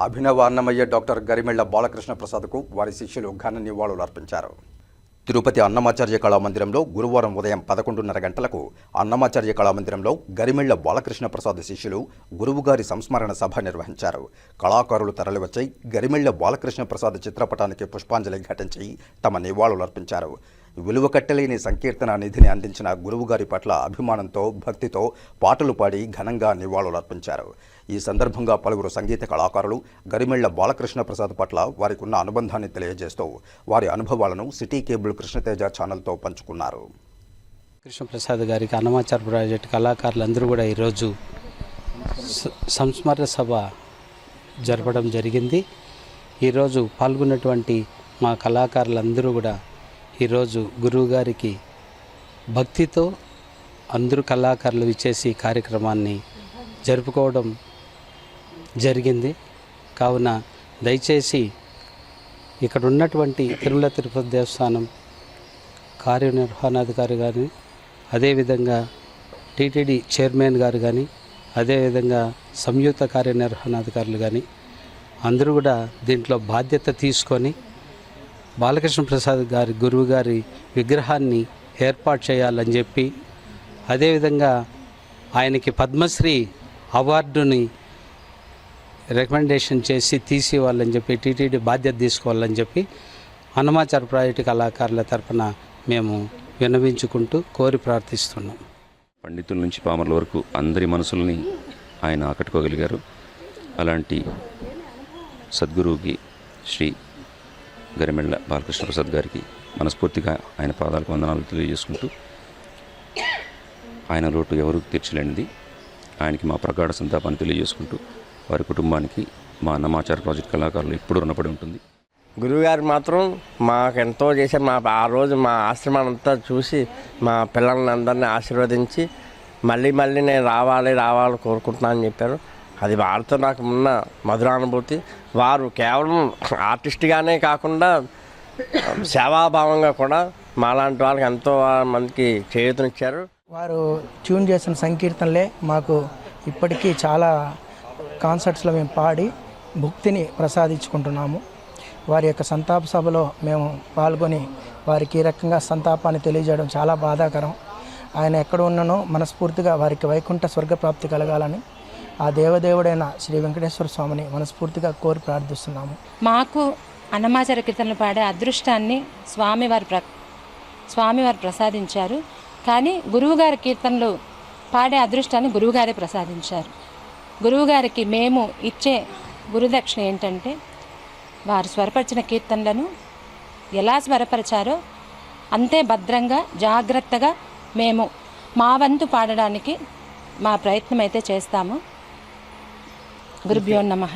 అభినవ అన్నమయ్య డాక్టర్ గరిమెళ్ల బాలకృష్ణ ప్రసాద్కు వారి శిష్యులు ఘన నివాళులు అర్పించారు. తిరుపతి అన్నమాచార్య కళామందిరంలో గురువారం ఉదయం 11:30 గంటలకు అన్నమాచార్య కళామందిరంలో గరిమెళ్ల బాలకృష్ణ ప్రసాద్ శిష్యులు గురువుగారి సంస్మరణ సభ నిర్వహించారు. కళాకారులు తరలివచ్చి గరిమెళ్ల బాలకృష్ణ ప్రసాద్ చిత్రపటానికి పుష్పాంజలి ఘటించి తమ నివాళులు అర్పించారు. విలువ కట్టలేని సంకీర్తన నిధిని అందించిన గురువుగారి పట్ల అభిమానంతో భక్తితో పాటలు పాడి ఘనంగా నివాళులర్పించారు. ఈ సందర్భంగా పలువురు సంగీత కళాకారులు గరిమెళ్ల బాలకృష్ణ ప్రసాద్ పట్ల వారికి ఉన్న అనుబంధాన్ని తెలియజేస్తూ వారి అనుభవాలను సిటీ కేబుల్ కృష్ణతేజ ఛానల్తో పంచుకున్నారు. కృష్ణప్రసాద్ గారికి అన్నమాచార్య ప్రాజెక్టు కళాకారులందరూ కూడా ఈరోజు సంస్మరణ సభ జరపడం జరిగింది. ఈరోజు పాల్గొన్నటువంటి మా కళాకారులందరూ కూడా ఈరోజు గురువుగారికి భక్తితో అందరూ కళాకారులు ఇచ్చేసి కార్యక్రమాన్ని జరుపుకోవడం జరిగింది. కావున దయచేసి ఇక్కడ ఉన్నటువంటి తిరుమల తిరుపతి దేవస్థానం కార్యనిర్వహణాధికారి కానీ, అదేవిధంగా టీటీడీ చైర్మన్ గారు కానీ, అదేవిధంగా సంయుక్త కార్యనిర్వహణాధికారులు కానీ అందరూ కూడా దీంట్లో బాధ్యత తీసుకొని బాలకృష్ణ ప్రసాద్ గారి గురువు గారి విగ్రహాన్ని ఏర్పాటు చేయాలని చెప్పి, అదేవిధంగా ఆయనకి పద్మశ్రీ అవార్డుని రికమెండేషన్ చేసి తీసివ్వాలని చెప్పి టీటీడీ బాధ్యత తీసుకోవాలని చెప్పి అన్నమాచార్య ప్రాజెక్టు కళాకారుల తరఫున మేము విన్నవించుకుంటూ కోరి ప్రార్థిస్తున్నాం. పండితుల నుంచి పామర్ల వరకు అందరి మనసుల్ని ఆయన ఆకట్టుకోగలిగారు. అలాంటి సద్గురువుకి శ్రీ గరిమెళ్ల బాలకృష్ణ ప్రసాద్ గారికి మనస్ఫూర్తిగా ఆయన పాదాలకు వందనాలు తెలియజేసుకుంటూ, ఆయన లోటు ఎవరు తీర్చలేనిది, ఆయనకి మా ప్రగాఢ సంతాపాన్ని తెలియజేసుకుంటూ వారి కుటుంబానికి మా అన్నమాచార్య ప్రాజెక్ట్ కళాకారులు ఎప్పుడు రుణపడి ఉంటుంది. గురువుగారు మాత్రం మాకెంతో చేశారు. ఆ రోజు మా ఆశ్రమాన్ని అంతా చూసి మా పిల్లల్ని అందరినీ ఆశీర్వదించి మళ్ళీ నేను రావాలి కోరుకుంటున్నాను అని చెప్పారు. అది వారితో నాకు ఉన్న మధురానుభూతి. వారు కేవలం ఆర్టిస్ట్గానే కాకుండా సేవాభావంగా కూడా మాలాంటి వాళ్ళకి ఎంతో మందికి చేయూతనిచ్చారు. వారు ట్యూన్ చేసిన సంకీర్తనలే మాకు ఇప్పటికీ చాలా కాన్సర్ట్స్లో మేము పాడి భుక్తిని ప్రసాదించుకుంటున్నాము. వారి యొక్క సంతాప సభలో మేము పాల్గొని వారికి ఈ రకంగా సంతాపాన్ని తెలియజేయడం చాలా బాధాకరం. ఆయన ఎక్కడ ఉన్నానో మనస్ఫూర్తిగా వారికి వైకుంఠ స్వర్గప్రాప్తి కలగాలని ఆ దేవదేవుడైన శ్రీ వెంకటేశ్వర స్వామిని మనస్ఫూర్తిగా కోరి ప్రార్థిస్తున్నాము. మాకు అన్నమాచార్య కీర్తనలు పాడే అదృష్టాన్ని స్వామివారు ప్రసాదించారు. కానీ గురువుగారి కీర్తనలు పాడే అదృష్టాన్ని గురువుగారే ప్రసాదించారు. గురువుగారికి మేము ఇచ్చే గురుదక్షిణ ఏంటంటే, వారు స్వరపరిచిన కీర్తనలను ఎలా స్వరపరిచారో అంతే భద్రంగా జాగ్రత్తగా మేము మా వంతు పాడడానికి మా ప్రయత్నం అయితే చేస్తాము. గురుభ్యో నమః.